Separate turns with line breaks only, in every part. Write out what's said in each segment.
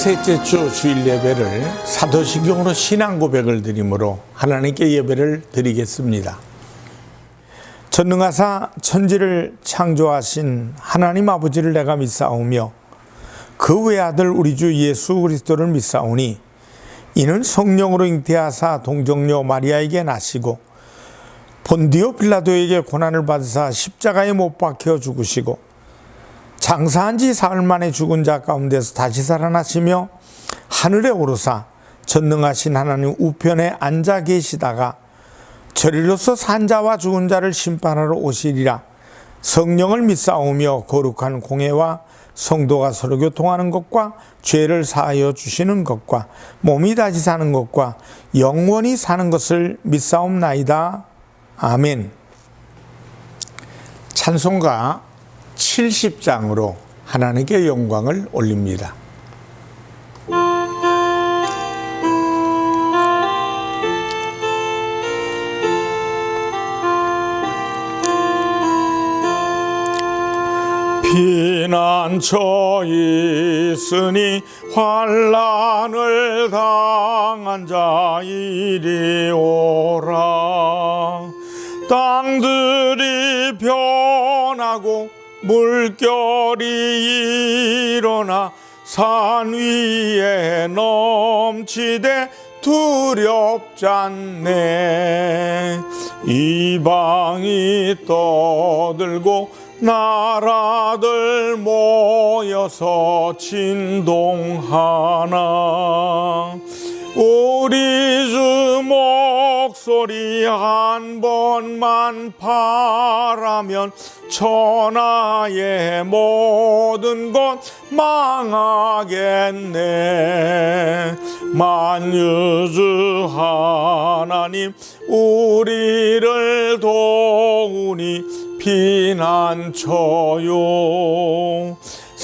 셋째 주 주일 예배를 사도신경으로 신앙 고백을 드림으로 하나님께 예배를 드리겠습니다. 전능하사 천지를 창조하신 하나님 아버지를 내가 믿사오며 그 외아들 우리 주 예수 그리스도를 믿사오니 이는 성령으로 잉태하사 동정녀 마리아에게 나시고 본디오 빌라도에게 고난을 받으사 십자가에 못 박혀 죽으시고 장사한 지 사흘 만에 죽은 자 가운데서 다시 살아나시며 하늘에 오르사 전능하신 하나님 우편에 앉아 계시다가 저리로서 산 자와 죽은 자를 심판하러 오시리라. 성령을 믿사오며 거룩한 공회와 성도가 서로 교통하는 것과 죄를 사하여 주시는 것과 몸이 다시 사는 것과 영원히 사는 것을 믿사옵나이다. 아멘. 찬송가 70장으로 하나님께 영광을 올립니다. 피난처 있으니 환난을 당한 자 이리 오라. 땅들이 변하고 물결이 일어나 산 위에 넘치되 두렵지 않네. 이방이 떠들고 나라들 모여서 진동하나. 우리 주 목소리 한 번만 바라면 천하의 모든 것 망하겠네. 만유주 하나님 우리를 도우니 피난처요.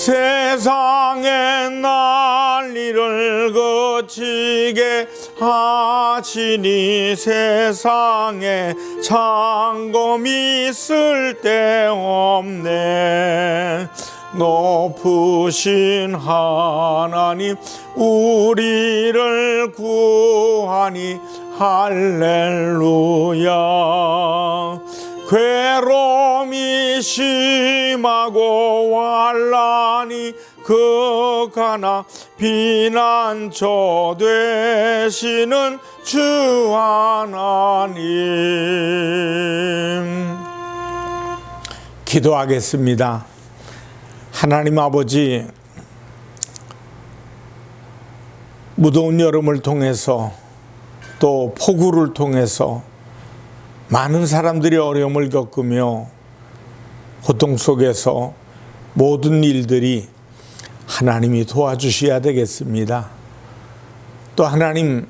세상의 난리를 그치게 하시니 세상에 창검이 쓸데없네. 높으신 하나님 우리를 구하니 할렐루야. 괴로움이 심하고 환난이 극하나 피난처 되시는 주 하나님. 기도하겠습니다. 하나님 아버지, 무더운 여름을 통해서 또 폭우를 통해서 많은 사람들이 어려움을 겪으며 고통 속에서 모든 일들이 하나님이 도와주셔야 되겠습니다. 또 하나님,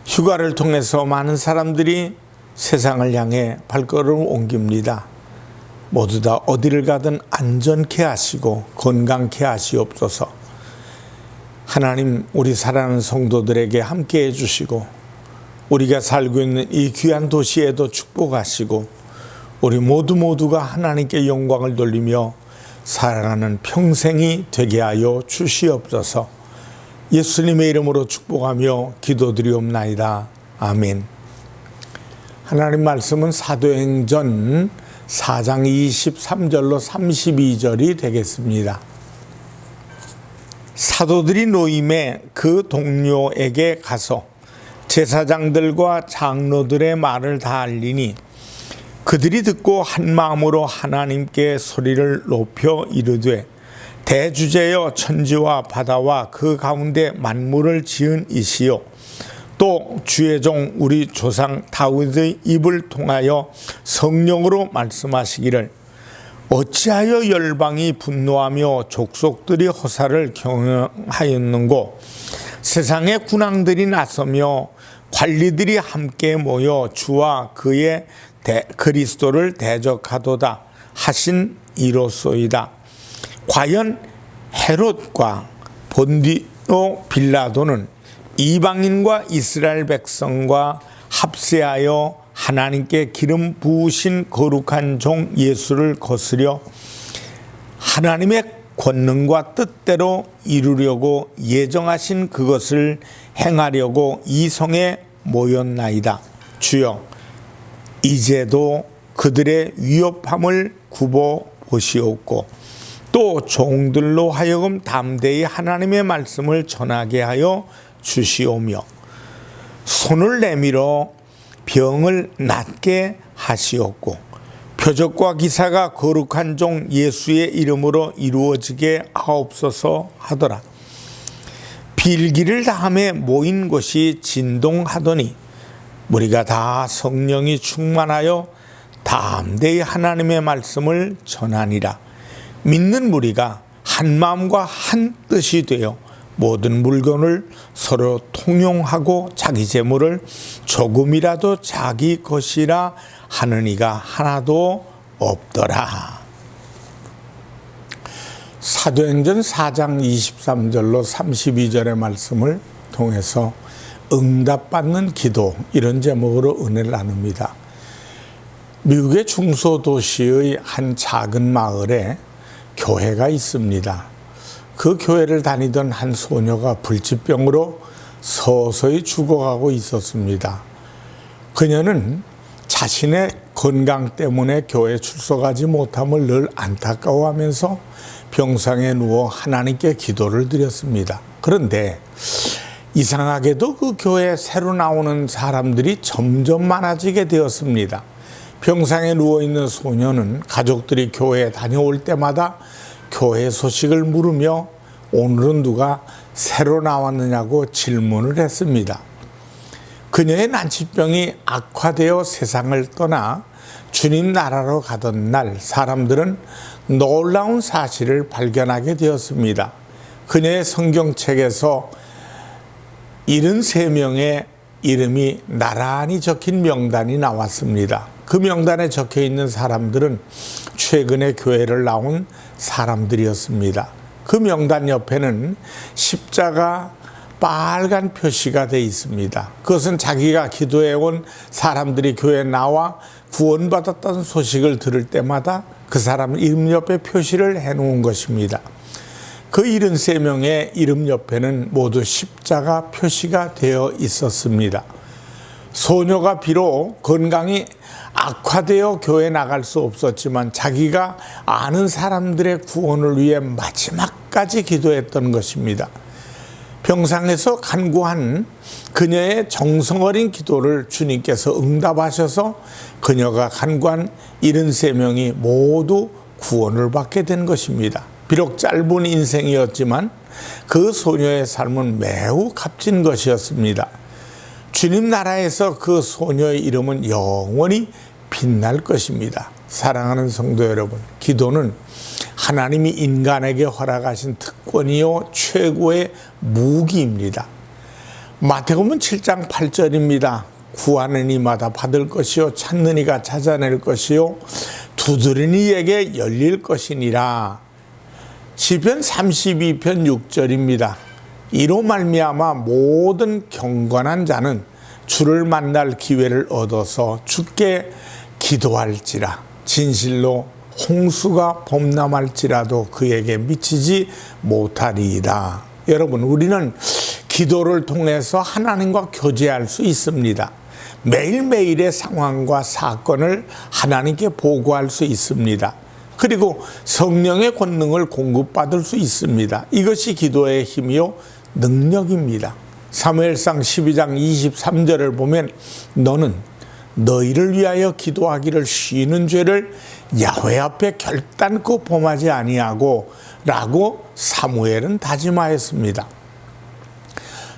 휴가를 통해서 많은 사람들이 세상을 향해 발걸음을 옮깁니다. 모두 다 어디를 가든 안전케 하시고 건강케 하시옵소서. 하나님, 우리 사랑하는 성도들에게 함께 해주시고 우리가 살고 있는 이 귀한 도시에도 축복하시고 우리 모두가 하나님께 영광을 돌리며 살아가는 평생이 되게 하여 주시옵소서. 예수님의 이름으로 축복하며 기도드리옵나이다. 아멘. 하나님 말씀은 사도행전 4장 23절로 32절이 되겠습니다. 사도들이 노임에 그 동료에게 가서 제사장들과 장로들의 말을 다 알리니 그들이 듣고 한 마음으로 하나님께 소리를 높여 이르되 대주제여 천지와 바다와 그 가운데 만물을 지은 이시요 또 주의 종 우리 조상 다윗의 입을 통하여 성령으로 말씀하시기를 어찌하여 열방이 분노하며 족속들이 허사를 경영하였는고 세상의 군왕들이 나서며 관리들이 함께 모여 주와 그의 그리스도를 대적하도다 하신 이로소이다. 과연 헤롯과 본디오 빌라도는 이방인과 이스라엘 백성과 합세하여 하나님께 기름 부으신 거룩한 종 예수를 거스려 하나님의 권능과 뜻대로 이루려고 예정하신 그것을 행하려고 이 성에 모였나이다. 주여, 이제도 그들의 위협함을 굽어 보시옵고 또 종들로 하여금 담대히 하나님의 말씀을 전하게 하여 주시오며 손을 내밀어 병을 낫게 하시옵고 표적과 기사가 거룩한 종 예수의 이름으로 이루어지게 하옵소서 하더라. 빌기를 다함에 모인 곳이 진동하더니 우리가 다 성령이 충만하여 담대히 하나님의 말씀을 전하니라. 믿는 무리가 한 마음과 한 뜻이 되어 모든 물건을 서로 통용하고 자기 재물을 조금이라도 자기 것이라 하는 이가 하나도 없더라. 사도행전 4장 23절로 32절의 말씀을 통해서 응답받는 기도, 이런 제목으로 은혜를 나눕니다. 미국의 중소도시의 한 작은 마을에 교회가 있습니다. 그 교회를 다니던 한 소녀가 불치병으로 서서히 죽어가고 있었습니다. 그녀는 자신의 건강 때문에 교회에 출석하지 못함을 늘 안타까워하면서 병상에 누워 하나님께 기도를 드렸습니다. 그런데 이상하게도 그 교회에 새로 나오는 사람들이 점점 많아지게 되었습니다. 병상에 누워있는 소녀는 가족들이 교회에 다녀올 때마다 교회 소식을 물으며 오늘은 누가 새로 나왔느냐고 질문을 했습니다. 그녀의 난치병이 악화되어 세상을 떠나 주님 나라로 가던 날 사람들은 놀라운 사실을 발견하게 되었습니다. 그녀의 성경책에서 73명의 이름이 나란히 적힌 명단이 나왔습니다. 그 명단에 적혀 있는 사람들은 최근에 교회를 나온 사람들이었습니다. 그 명단 옆에는 십자가 빨간 표시가 되어 있습니다. 그것은 자기가 기도해온 사람들이 교회에 나와 구원받았다는 소식을 들을 때마다 그 사람 이름 옆에 표시를 해놓은 것입니다. 그 73명의 이름 옆에는 모두 십자가 표시가 되어 있었습니다. 소녀가 비록 건강이 악화되어 교회에 나갈 수 없었지만 자기가 아는 사람들의 구원을 위해 마지막까지 기도했던 것입니다. 병상에서 간구한 그녀의 정성 어린 기도를 주님께서 응답하셔서 그녀가 간구한 73명이 모두 구원을 받게 된 것입니다. 비록 짧은 인생이었지만 그 소녀의 삶은 매우 값진 것이었습니다. 주님 나라에서 그 소녀의 이름은 영원히 빛날 것입니다. 사랑하는 성도 여러분, 기도는 하나님이 인간에게 허락하신 특권이요 최고의 무기입니다. 마태복음 7장 8절입니다. 구하는 이마다 받을 것이요 찾는 이가 찾아낼 것이요 두드리는 이에게 열릴 것이니라. 시편 32편 6절입니다. 이로 말미암아 모든 경건한 자는 주를 만날 기회를 얻어서 주께 기도할지라. 진실로 홍수가 범람할지라도 그에게 미치지 못하리이다. 여러분, 우리는 기도를 통해서 하나님과 교제할 수 있습니다. 매일매일의 상황과 사건을 하나님께 보고할 수 있습니다. 그리고 성령의 권능을 공급받을 수 있습니다. 이것이 기도의 힘이요 능력입니다. 사무엘상 12장 23절을 보면 너는 너희를 위하여 기도하기를 쉬는 죄를 야훼 앞에 결단코 범하지 아니하고 라고 사무엘은 다짐하였습니다.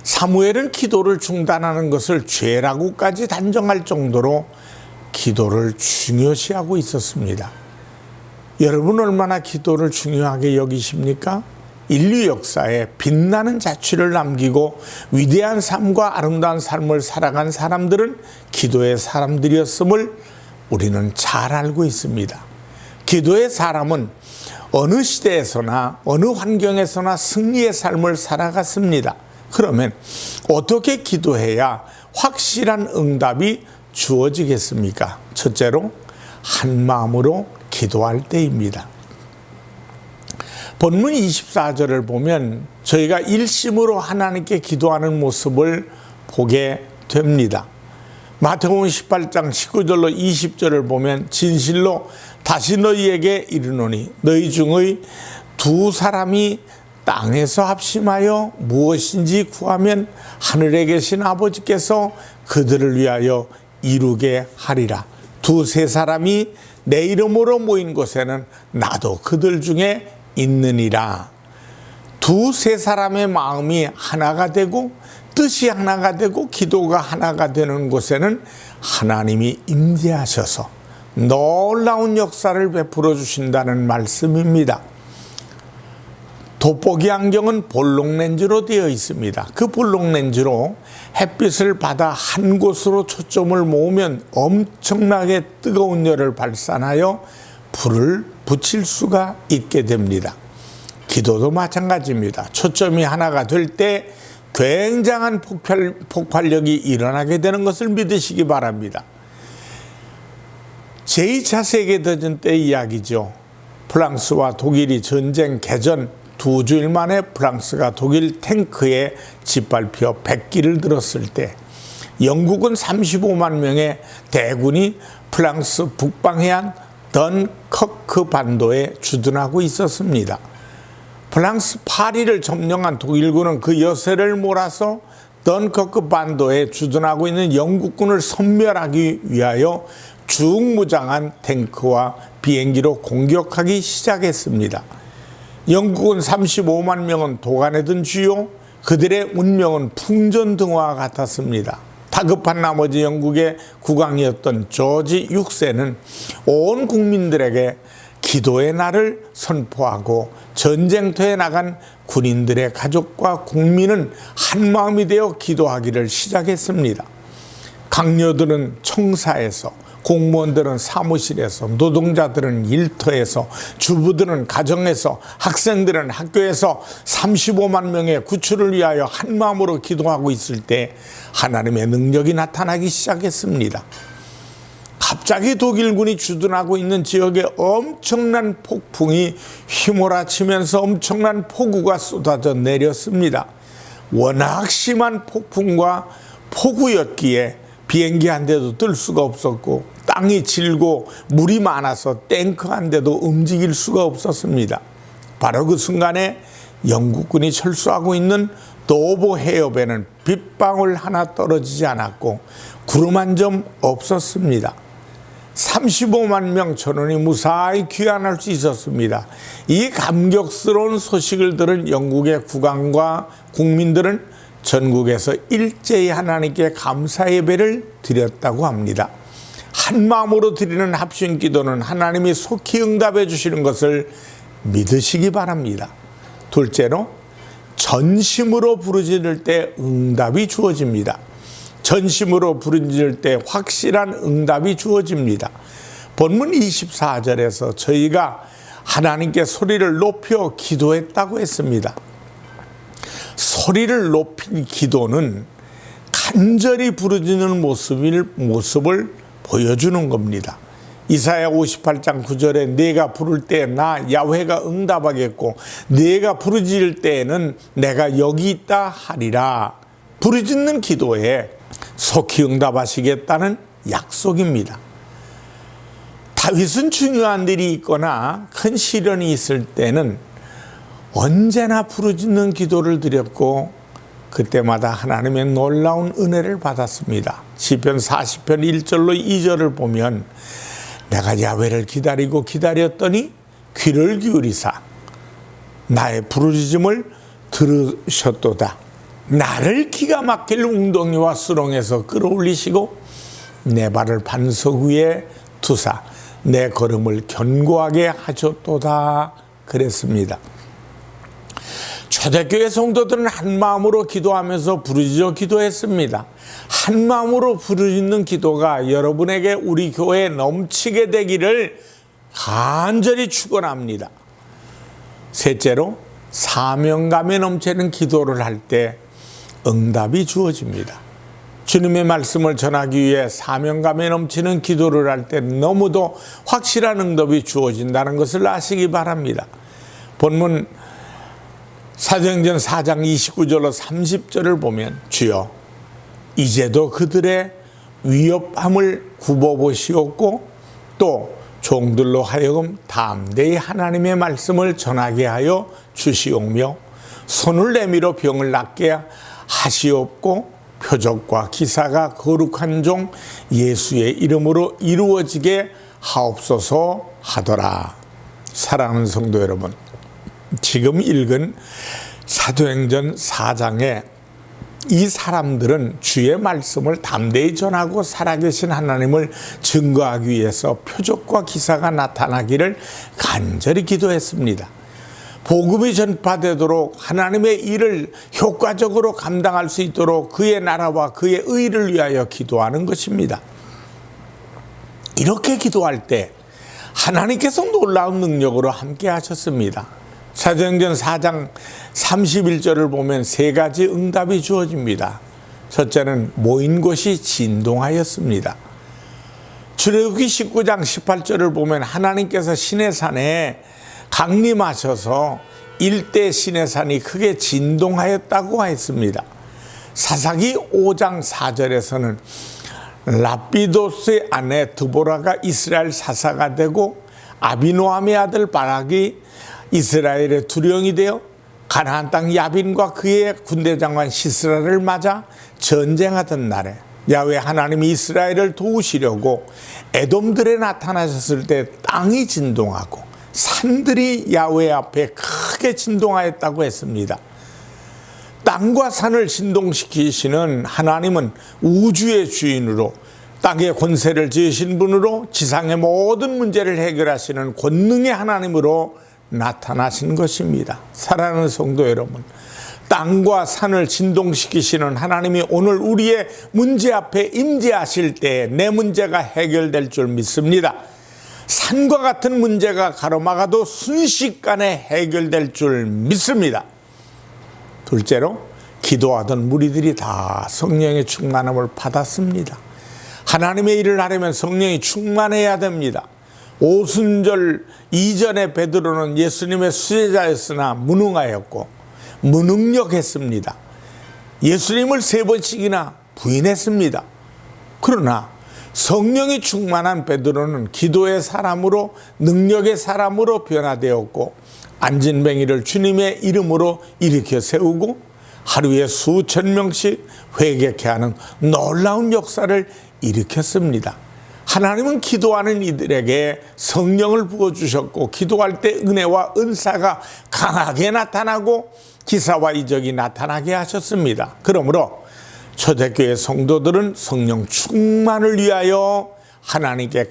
사무엘은 기도를 중단하는 것을 죄라고까지 단정할 정도로 기도를 중요시하고 있었습니다. 여러분 얼마나 기도를 중요하게 여기십니까? 인류 역사에 빛나는 자취를 남기고 위대한 삶과 아름다운 삶을 살아간 사람들은 기도의 사람들이었음을 우리는 잘 알고 있습니다. 기도의 사람은 어느 시대에서나 어느 환경에서나 승리의 삶을 살아갔습니다. 그러면 어떻게 기도해야 확실한 응답이 주어지겠습니까? 첫째로 한 마음으로 기도할 때입니다. 본문 24절을 보면 저희가 일심으로 하나님께 기도하는 모습을 보게 됩니다. 마태복음 18장 19절로 20절을 보면 진실로 다시 너희에게 이르노니 너희 중의 두 사람이 땅에서 합심하여 무엇인지 구하면 하늘에 계신 아버지께서 그들을 위하여 이루게 하리라. 두세 사람이 내 이름으로 모인 곳에는 나도 그들 중에 있느니라. 두세 사람의 마음이 하나가 되고 뜻이 하나가 되고 기도가 하나가 되는 곳에는 하나님이 임재하셔서 놀라운 역사를 베풀어 주신다는 말씀입니다. 돋보기 안경은 볼록 렌즈로 되어 있습니다. 그 볼록 렌즈로 햇빛을 받아 한 곳으로 초점을 모으면 엄청나게 뜨거운 열을 발산하여 불을 붙일 수가 있게 됩니다. 기도도 마찬가지입니다. 초점이 하나가 될 때 굉장한 폭발력이 일어나게 되는 것을 믿으시기 바랍니다. 제2차 세계대전 때 이야기죠. 프랑스와 독일이 전쟁 개전 2주일 만에 프랑스가 독일 탱크에 짓밟혀 백기를 들었을 때 영국은 35만 명의 대군이 프랑스 북방해안 던커크 반도에 주둔하고 있었습니다. 프랑스 파리를 점령한 독일군은 그 여세를 몰아서 던커크 반도에 주둔하고 있는 영국군을 섬멸하기 위하여 중무장한 탱크와 비행기로 공격하기 시작했습니다. 영국은 35만 명은 도간에 든 쥐요, 그들의 운명은 풍전등화와 같았습니다. 다급한 나머지 영국의 국왕이었던 조지 6세는 온 국민들에게 기도의 날을 선포하고 전쟁터에 나간 군인들의 가족과 국민은 한마음이 되어 기도하기를 시작했습니다. 강요들은 청사에서, 공무원들은 사무실에서, 노동자들은 일터에서, 주부들은 가정에서, 학생들은 학교에서 35만 명의 구출을 위하여 한마음으로 기도하고 있을 때 하나님의 능력이 나타나기 시작했습니다. 갑자기 독일군이 주둔하고 있는 지역에 엄청난 폭풍이 휘몰아치면서 엄청난 폭우가 쏟아져 내렸습니다. 워낙 심한 폭풍과 폭우였기에 비행기 한 대도 뜰 수가 없었고 땅이 질고 물이 많아서 탱크 한 대도 움직일 수가 없었습니다. 바로 그 순간에 영국군이 철수하고 있는 도보 해협에는 빗방울 하나 떨어지지 않았고 구름 한 점 없었습니다. 35만 명 전원이 무사히 귀환할 수 있었습니다. 이 감격스러운 소식을 들은 영국의 국왕과 국민들은 전국에서 일제히 하나님께 감사 예배를 드렸다고 합니다. 한 마음으로 드리는 합심 기도는 하나님이 속히 응답해 주시는 것을 믿으시기 바랍니다. 둘째로, 전심으로 부르짖을 때 응답이 주어집니다. 전심으로 부르짖을 때 확실한 응답이 주어집니다. 본문 24절에서 저희가 하나님께 소리를 높여 기도했다고 했습니다. 소리를 높인 기도는 간절히 부르짖는 모습을 보여주는 겁니다. 이사야 58장 9절에 네가 부를 때 나 야훼가 응답하겠고 네가 부르짖을 때에는 내가 여기 있다 하리라. 부르짖는 기도에 속히 응답하시겠다는 약속입니다. 다윗은 중요한 일이 있거나 큰 시련이 있을 때는 언제나 부르짖는 기도를 드렸고 그때마다 하나님의 놀라운 은혜를 받았습니다. 시편 40편 1절로 2절을 보면 내가 야훼를 기다리고 기다렸더니 귀를 기울이사 나의 부르짖음을 들으셨도다. 나를 기가 막힐 웅덩이와 수렁에서 끌어올리시고 내 발을 반석 위에 두사 내 걸음을 견고하게 하셨도다 그랬습니다. 초대교회 성도들은 한마음으로 기도하면서 부르짖어 기도했습니다. 한마음으로 부르짖는 기도가 여러분에게 우리 교회에 넘치게 되기를 간절히 축원합니다. 셋째로, 사명감에 넘치는 기도를 할 때 응답이 주어집니다. 주님의 말씀을 전하기 위해 사명감에 넘치는 기도를 할 때 너무도 확실한 응답이 주어진다는 것을 아시기 바랍니다. 본문 사도행전 4장 29절로 30절을 보면 주여 이제도 그들의 위협함을 굽어보시옵고 또 종들로 하여금 담대히 하나님의 말씀을 전하게 하여 주시오며 손을 내밀어 병을 낫게 하시옵고 표적과 기사가 거룩한 종 예수의 이름으로 이루어지게 하옵소서 하더라. 사랑하는 성도 여러분, 지금 읽은 사도행전 4장에 이 사람들은 주의 말씀을 담대히 전하고 살아계신 하나님을 증거하기 위해서 표적과 기사가 나타나기를 간절히 기도했습니다. 복음이 전파되도록 하나님의 일을 효과적으로 감당할 수 있도록 그의 나라와 그의 의를 위하여 기도하는 것입니다. 이렇게 기도할 때 하나님께서 놀라운 능력으로 함께 하셨습니다. 사도행전 4장 31절을 보면 세 가지 응답이 주어집니다. 첫째는 모인 곳이 진동하였습니다. 출애굽기 19장 18절을 보면 하나님께서 시내산에 강림하셔서 일대 시내산이 크게 진동하였다고 했습니다. 사사기 5장 4절에서는 라피도스의 아내 드보라가 이스라엘 사사가 되고 아비노함의 아들 바락이 이스라엘의 두령이 되어 가나안 땅 야빈과 그의 군대장관 시스라를 맞아 전쟁하던 날에 야훼 하나님이 이스라엘을 도우시려고 에돔들에 나타나셨을 때 땅이 진동하고 산들이 야훼 앞에 크게 진동하였다고 했습니다. 땅과 산을 진동시키시는 하나님은 우주의 주인으로 땅의 권세를 지으신 분으로 지상의 모든 문제를 해결하시는 권능의 하나님으로 나타나신 것입니다. 사랑하는 성도 여러분, 땅과 산을 진동시키시는 하나님이 오늘 우리의 문제 앞에 임재하실 때 내 문제가 해결될 줄 믿습니다. 산과 같은 문제가 가로막아도 순식간에 해결될 줄 믿습니다. 둘째로 기도하던 무리들이 다 성령의 충만함을 받았습니다. 하나님의 일을 하려면 성령이 충만해야 됩니다. 오순절 이전에 베드로는 예수님의 수제자였으나 무능하였고 무능력했습니다. 예수님을 3번씩이나 부인했습니다. 그러나 성령이 충만한 베드로는 기도의 사람으로 능력의 사람으로 변화되었고 안진뱅이를 주님의 이름으로 일으켜 세우고 하루에 수천 명씩 회개케 하는 놀라운 역사를 일으켰습니다. 하나님은 기도하는 이들에게 성령을 부어주셨고 기도할 때 은혜와 은사가 강하게 나타나고 기사와 이적이 나타나게 하셨습니다. 그러므로 초대교회 성도들은 성령 충만을 위하여 하나님께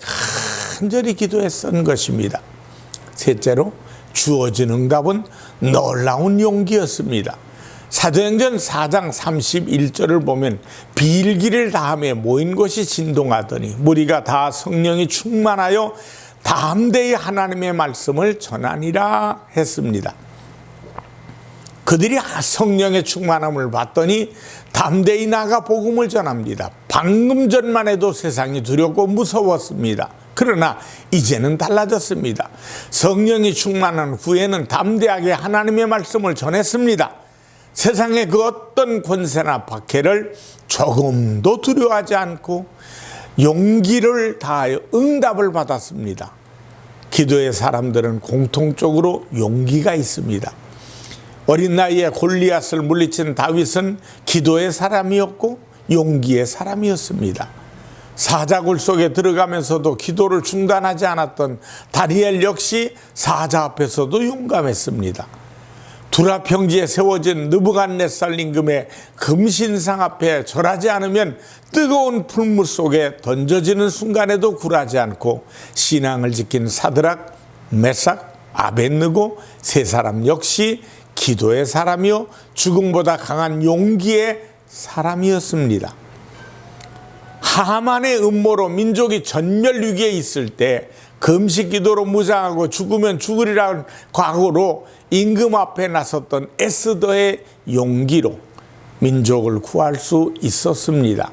간절히 기도했던 것입니다. 셋째로 주어진 응답은 놀라운 용기였습니다. 사도행전 4장 31절을 보면 비일기를 다하며 모인 곳이 진동하더니 무리가 다 성령이 충만하여 담대히 하나님의 말씀을 전하니라 했습니다. 그들이 성령의 충만함을 받더니 담대히 나가 복음을 전합니다. 방금 전만 해도 세상이 두렵고 무서웠습니다. 그러나 이제는 달라졌습니다. 성령이 충만한 후에는 담대하게 하나님의 말씀을 전했습니다. 세상의 그 어떤 권세나 박해를 조금도 두려워하지 않고 용기를 다하여 응답을 받았습니다. 기도의 사람들은 공통적으로 용기가 있습니다. 어린 나이에 골리앗을 물리친 다윗은 기도의 사람이었고 용기의 사람이었습니다. 사자굴 속에 들어가면서도 기도를 중단하지 않았던 다니엘 역시 사자 앞에서도 용감했습니다. 두라 평지에 세워진 느부갓네살 임금의 금신상 앞에 절하지 않으면 뜨거운 풀물 속에 던져지는 순간에도 굴하지 않고 신앙을 지킨 사드락, 메삭, 아벳느고 세 사람 역시 기도의 사람이요 죽음보다 강한 용기의 사람이었습니다. 하만의 음모로 민족이 전멸 위기에 있을 때 금식 기도로 무장하고 죽으면 죽으리라는 각오로 임금 앞에 나섰던 에스더의 용기로 민족을 구할 수 있었습니다.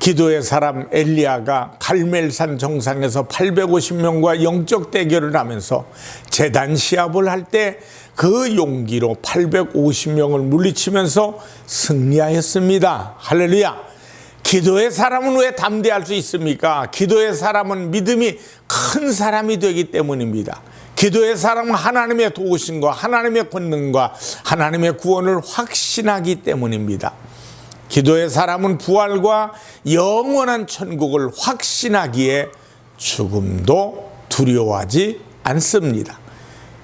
기도의 사람 엘리야가 갈멜산 정상에서 850명과 영적 대결을 하면서 제단 시합을 할 때 그 용기로 850명을 물리치면서 승리하였습니다. 할렐루야. 기도의 사람은 왜 담대할 수 있습니까? 기도의 사람은 믿음이 큰 사람이 되기 때문입니다. 기도의 사람은 하나님의 도우심과 하나님의 권능과 하나님의 구원을 확신하기 때문입니다. 기도의 사람은 부활과 영원한 천국을 확신하기에 죽음도 두려워하지 않습니다.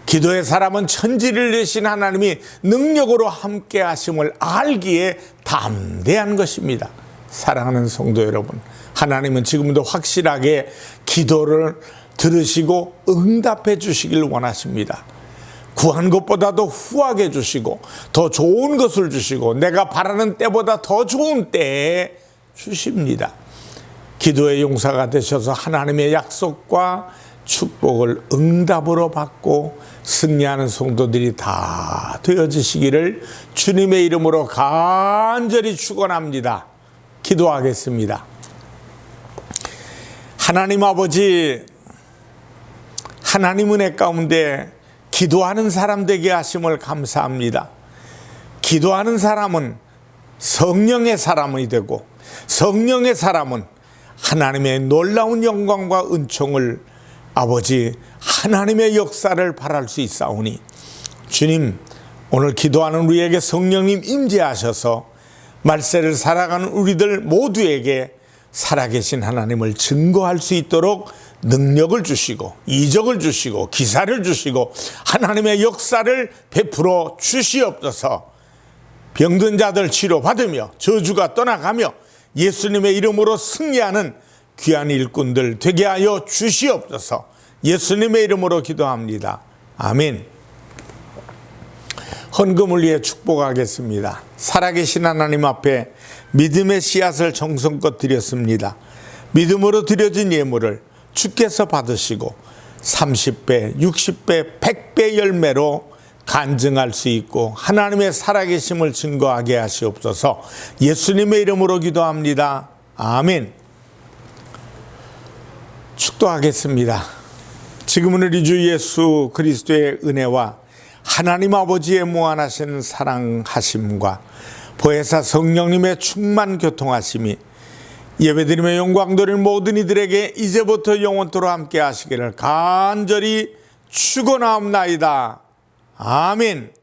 기도의 사람은 천지를 내신 하나님이 능력으로 함께 하심을 알기에 담대한 것입니다. 사랑하는 성도 여러분, 하나님은 지금도 확실하게 기도를 들으시고 응답해 주시길 원하십니다. 구한 것보다도 후하게 주시고 더 좋은 것을 주시고 내가 바라는 때보다 더 좋은 때에 주십니다. 기도의 용사가 되셔서 하나님의 약속과 축복을 응답으로 받고 승리하는 성도들이 다 되어지시기를 주님의 이름으로 간절히 축원합니다. 기도하겠습니다. 하나님 아버지, 하나님 은혜 가운데 기도하는 사람 되게 하심을 감사합니다. 기도하는 사람은 성령의 사람이 되고 성령의 사람은 하나님의 놀라운 영광과 은총을 아버지 하나님의 역사를 바랄 수 있사오니 주님, 오늘 기도하는 우리에게 성령님 임재하셔서 말세를 살아가는 우리들 모두에게 살아계신 하나님을 증거할 수 있도록 능력을 주시고 이적을 주시고 기사를 주시고 하나님의 역사를 베풀어 주시옵소서. 병든 자들 치료받으며 저주가 떠나가며 예수님의 이름으로 승리하는 귀한 일꾼들 되게 하여 주시옵소서. 예수님의 이름으로 기도합니다. 아멘. 헌금을 위해 축복하겠습니다. 살아계신 하나님 앞에 믿음의 씨앗을 정성껏 드렸습니다. 믿음으로 드려진 예물을 주께서 받으시고 30배, 60배, 100배 열매로 간증할 수 있고 하나님의 살아계심을 증거하게 하시옵소서. 예수님의 이름으로 기도합니다. 아멘. 축도하겠습니다. 지금은 우리 주 예수 그리스도의 은혜와 하나님 아버지의 무한하신 사랑하심과 보혜사 성령님의 충만 교통하심이 예배드림의 영광 돌릴 모든 이들에게 이제부터 영원토록 함께 하시기를 간절히 축원하옵나이다. 아멘.